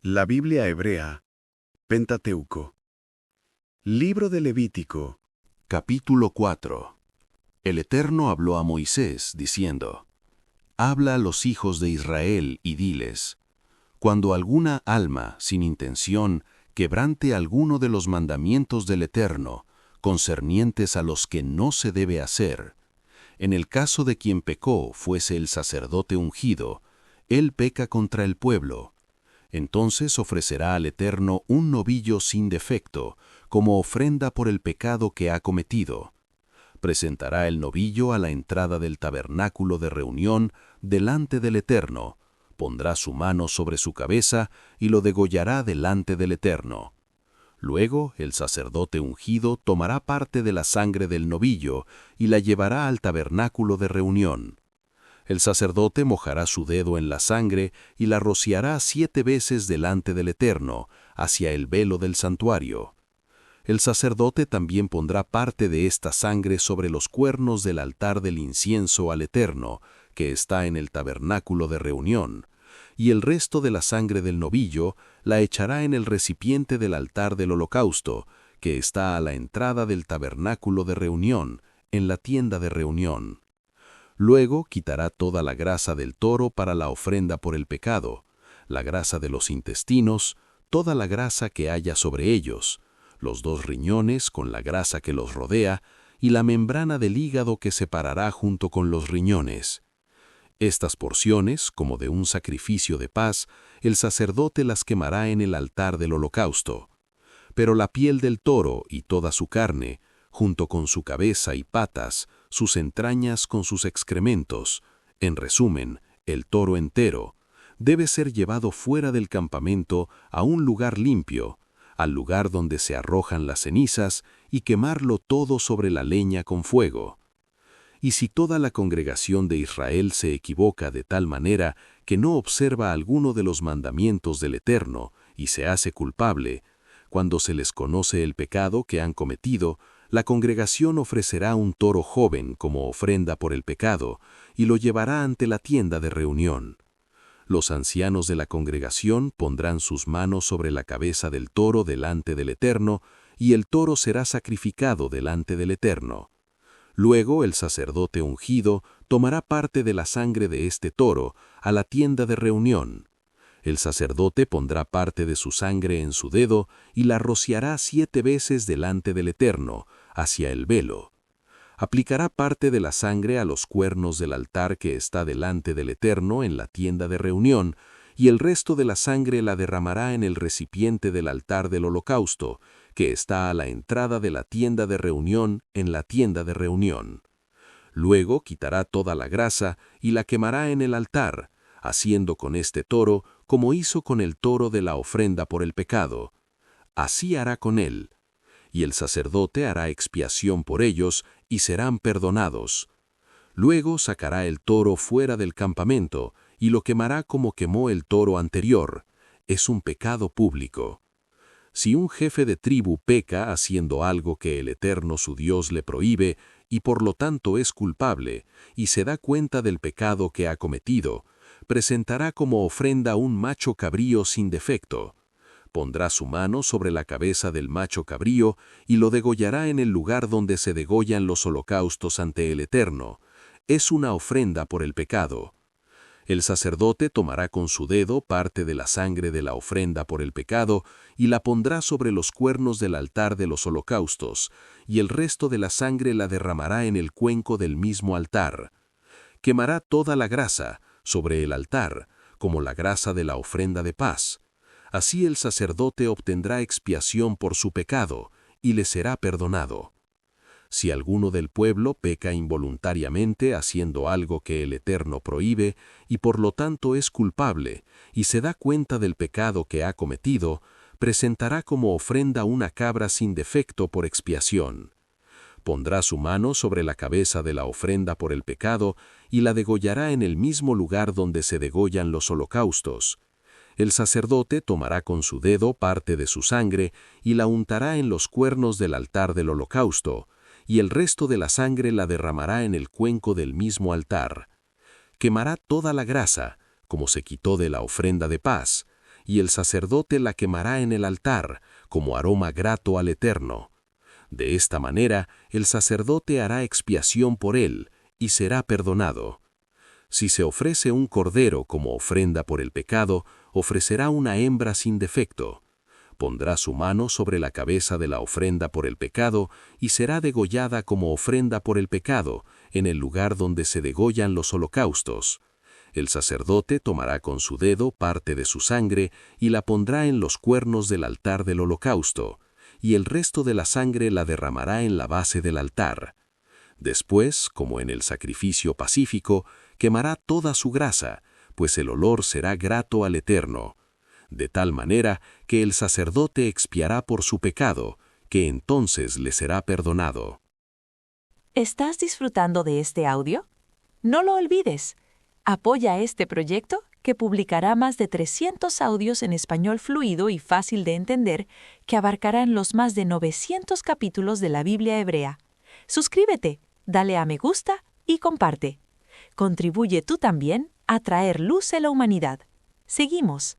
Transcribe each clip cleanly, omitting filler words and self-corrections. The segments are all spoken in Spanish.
La Biblia hebrea, Pentateuco. Libro de Levítico. Capítulo 4. El Eterno habló a Moisés, diciendo: Habla a los hijos de Israel y diles: Cuando alguna alma, sin intención, quebrante alguno de los mandamientos del Eterno, concernientes a los que no se debe hacer, en el caso de quien pecó fuese el sacerdote ungido, él peca contra el pueblo. Entonces ofrecerá al Eterno un novillo sin defecto, como ofrenda por el pecado que ha cometido. Presentará el novillo a la entrada del tabernáculo de reunión delante del Eterno, pondrá su mano sobre su cabeza y lo degollará delante del Eterno. Luego el sacerdote ungido tomará parte de la sangre del novillo y la llevará al tabernáculo de reunión. El sacerdote mojará su dedo en la sangre y la rociará 7 veces delante del Eterno, hacia el velo del santuario. El sacerdote también pondrá parte de esta sangre sobre los cuernos del altar del incienso al Eterno, que está en el tabernáculo de reunión, y el resto de la sangre del novillo la echará en el recipiente del altar del holocausto, que está a la entrada del tabernáculo de reunión, en la tienda de reunión. Luego quitará toda la grasa del toro para la ofrenda por el pecado, la grasa de los intestinos, toda la grasa que haya sobre ellos, los 2 riñones con la grasa que los rodea, y la membrana del hígado que separará junto con los riñones. Estas porciones, como de un sacrificio de paz, el sacerdote las quemará en el altar del holocausto. Pero la piel del toro y toda su carne, junto con su cabeza y patas, sus entrañas con sus excrementos, en resumen, el toro entero, debe ser llevado fuera del campamento a un lugar limpio, al lugar donde se arrojan las cenizas, y quemarlo todo sobre la leña con fuego. Y si toda la congregación de Israel se equivoca de tal manera que no observa alguno de los mandamientos del Eterno y se hace culpable, cuando se les conoce el pecado que han cometido, la congregación ofrecerá un toro joven como ofrenda por el pecado y lo llevará ante la tienda de reunión. Los ancianos de la congregación pondrán sus manos sobre la cabeza del toro delante del Eterno, y el toro será sacrificado delante del Eterno. Luego el sacerdote ungido tomará parte de la sangre de este toro a la tienda de reunión. El sacerdote pondrá parte de su sangre en su dedo y la rociará 7 veces delante del Eterno, hacia el velo. Aplicará parte de la sangre a los cuernos del altar que está delante del Eterno en la tienda de reunión, y el resto de la sangre la derramará en el recipiente del altar del holocausto, que está a la entrada de la tienda de reunión en la tienda de reunión. Luego quitará toda la grasa y la quemará en el altar, haciendo con este toro como hizo con el toro de la ofrenda por el pecado. Así hará con él. Y el sacerdote hará expiación por ellos y serán perdonados. Luego sacará el toro fuera del campamento y lo quemará como quemó el toro anterior. Es un pecado público. Si un jefe de tribu peca haciendo algo que el Eterno su Dios le prohíbe y por lo tanto es culpable, y se da cuenta del pecado que ha cometido, presentará como ofrenda un macho cabrío sin defecto. Pondrá su mano sobre la cabeza del macho cabrío y lo degollará en el lugar donde se degollan los holocaustos ante el Eterno. Es una ofrenda por el pecado. El sacerdote tomará con su dedo parte de la sangre de la ofrenda por el pecado y la pondrá sobre los cuernos del altar de los holocaustos, y el resto de la sangre la derramará en el cuenco del mismo altar. Quemará toda la grasa sobre el altar, como la grasa de la ofrenda de paz. Así el sacerdote obtendrá expiación por su pecado, y le será perdonado. Si alguno del pueblo peca involuntariamente haciendo algo que el Eterno prohíbe, y por lo tanto es culpable, y se da cuenta del pecado que ha cometido, presentará como ofrenda una cabra sin defecto por expiación. Pondrá su mano sobre la cabeza de la ofrenda por el pecado, y la degollará en el mismo lugar donde se degollan los holocaustos. El sacerdote tomará con su dedo parte de su sangre y la untará en los cuernos del altar del holocausto, y el resto de la sangre la derramará en el cuenco del mismo altar. Quemará toda la grasa, como se quitó de la ofrenda de paz, y el sacerdote la quemará en el altar, como aroma grato al Eterno. De esta manera, el sacerdote hará expiación por él, y será perdonado. Si se ofrece un cordero como ofrenda por el pecado, ofrecerá una hembra sin defecto. Pondrá su mano sobre la cabeza de la ofrenda por el pecado y será degollada como ofrenda por el pecado, en el lugar donde se degollan los holocaustos. El sacerdote tomará con su dedo parte de su sangre y la pondrá en los cuernos del altar del holocausto, y el resto de la sangre la derramará en la base del altar. Después, como en el sacrificio pacífico, quemará toda su grasa, pues el olor será grato al Eterno, de tal manera que el sacerdote expiará por su pecado, que entonces le será perdonado. ¿Estás disfrutando de este audio? No lo olvides. Apoya este proyecto que publicará más de 300 audios en español fluido y fácil de entender que abarcarán los más de 900 capítulos de la Biblia hebrea. Suscríbete, dale a me gusta y comparte. Contribuye tú también a traer luz a la humanidad. Seguimos.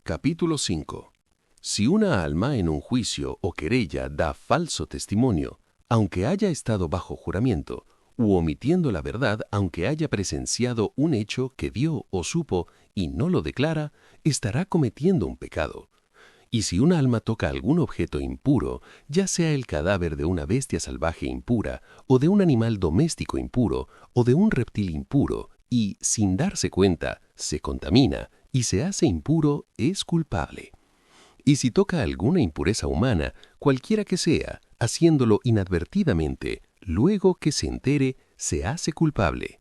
Capítulo 5. Si una alma en un juicio o querella da falso testimonio, aunque haya estado bajo juramento, u omitiendo la verdad aunque haya presenciado un hecho que vio o supo y no lo declara, estará cometiendo un pecado. Y si una alma toca algún objeto impuro, ya sea el cadáver de una bestia salvaje impura, o de un animal doméstico impuro, o de un reptil impuro, y, sin darse cuenta, se contamina y se hace impuro, es culpable. Y si toca alguna impureza humana, cualquiera que sea, haciéndolo inadvertidamente, luego que se entere, se hace culpable.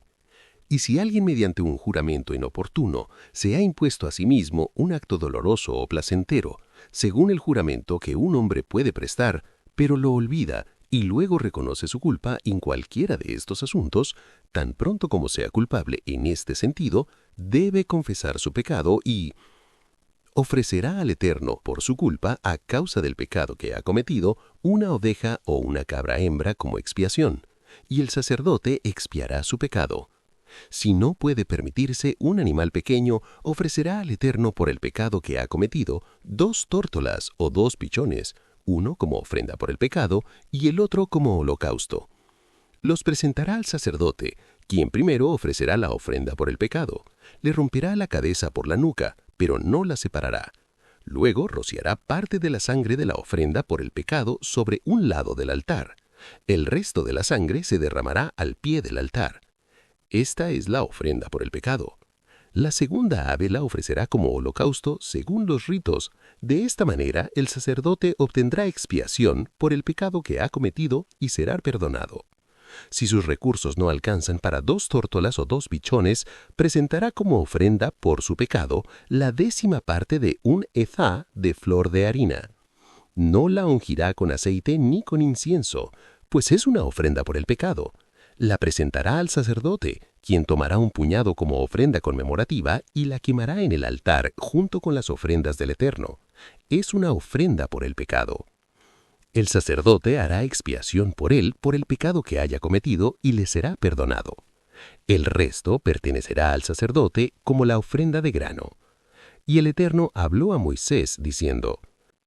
Y si alguien mediante un juramento inoportuno se ha impuesto a sí mismo un acto doloroso o placentero, según el juramento que un hombre puede prestar, pero lo olvida y luego reconoce su culpa en cualquiera de estos asuntos, tan pronto como sea culpable en este sentido, debe confesar su pecado y ofrecerá al Eterno por su culpa, a causa del pecado que ha cometido, una oveja o una cabra hembra como expiación, y el sacerdote expiará su pecado. Si no puede permitirse un animal pequeño, ofrecerá al Eterno por el pecado que ha cometido 2 tórtolas o 2 pichones, uno como ofrenda por el pecado y el otro como holocausto. Los presentará al sacerdote, quien primero ofrecerá la ofrenda por el pecado. Le romperá la cabeza por la nuca, pero no la separará. Luego rociará parte de la sangre de la ofrenda por el pecado sobre un lado del altar. El resto de la sangre se derramará al pie del altar. Esta es la ofrenda por el pecado. La segunda ave la ofrecerá como holocausto según los ritos. De esta manera el sacerdote obtendrá expiación por el pecado que ha cometido y será perdonado. Si sus recursos no alcanzan para 2 tórtolas o 2 bichones, presentará como ofrenda por su pecado la 10ª parte de un ethá de flor de harina. No la ungirá con aceite ni con incienso, pues es una ofrenda por el pecado. La presentará al sacerdote, quien tomará un puñado como ofrenda conmemorativa y la quemará en el altar junto con las ofrendas del Eterno. Es una ofrenda por el pecado. El sacerdote hará expiación por él por el pecado que haya cometido y le será perdonado. El resto pertenecerá al sacerdote como la ofrenda de grano. Y el Eterno habló a Moisés diciendo: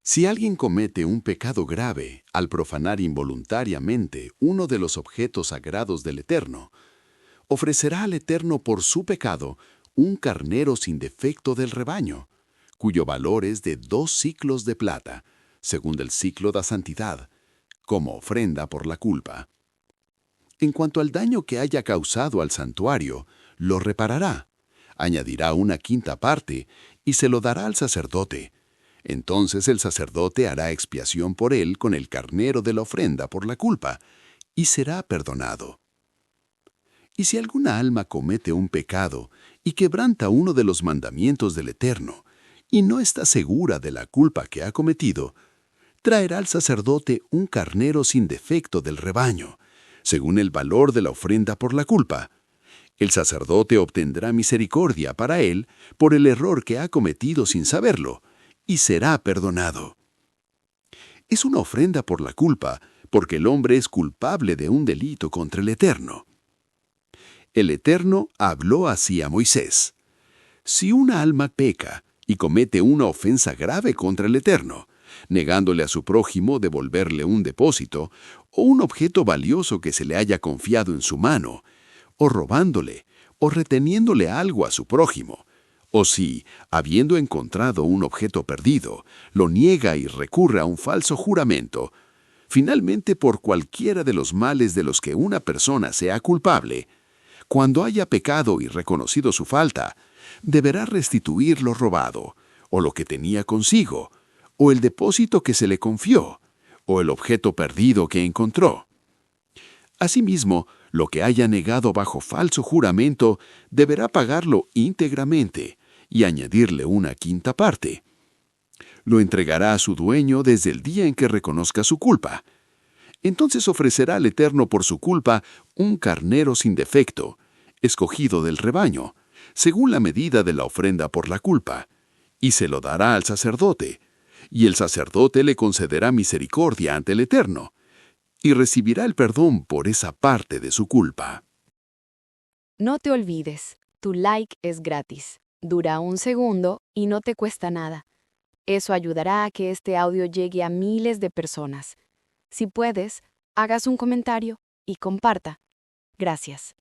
Si alguien comete un pecado grave al profanar involuntariamente uno de los objetos sagrados del Eterno, ofrecerá al Eterno por su pecado un carnero sin defecto del rebaño, cuyo valor es de 2 siclos de plata, según el siclo de santidad, como ofrenda por la culpa. En cuanto al daño que haya causado al santuario, lo reparará, añadirá una 5ª parte y se lo dará al sacerdote. Entonces el sacerdote hará expiación por él con el carnero de la ofrenda por la culpa, y será perdonado. Y si alguna alma comete un pecado y quebranta uno de los mandamientos del Eterno, y no está segura de la culpa que ha cometido, traerá al sacerdote un carnero sin defecto del rebaño, según el valor de la ofrenda por la culpa. El sacerdote obtendrá misericordia para él por el error que ha cometido sin saberlo, y será perdonado. Es una ofrenda por la culpa, porque el hombre es culpable de un delito contra el Eterno. El Eterno habló así a Moisés: Si una alma peca y comete una ofensa grave contra el Eterno, negándole a su prójimo devolverle un depósito o un objeto valioso que se le haya confiado en su mano, o robándole, o reteniéndole algo a su prójimo, o si, habiendo encontrado un objeto perdido, lo niega y recurre a un falso juramento, finalmente por cualquiera de los males de los que una persona sea culpable, cuando haya pecado y reconocido su falta, deberá restituir lo robado, o lo que tenía consigo, o el depósito que se le confió, o el objeto perdido que encontró. Asimismo, lo que haya negado bajo falso juramento deberá pagarlo íntegramente y añadirle una quinta parte. Lo entregará a su dueño desde el día en que reconozca su culpa. Entonces ofrecerá al Eterno por su culpa un carnero sin defecto, escogido del rebaño, según la medida de la ofrenda por la culpa, y se lo dará al sacerdote, y el sacerdote le concederá misericordia ante el Eterno, y recibirá el perdón por esa parte de su culpa. No te olvides, tu like es gratis, dura 1 segundo y no te cuesta nada. Eso ayudará a que este audio llegue a miles de personas. Si puedes, hagas un comentario y comparta. Gracias.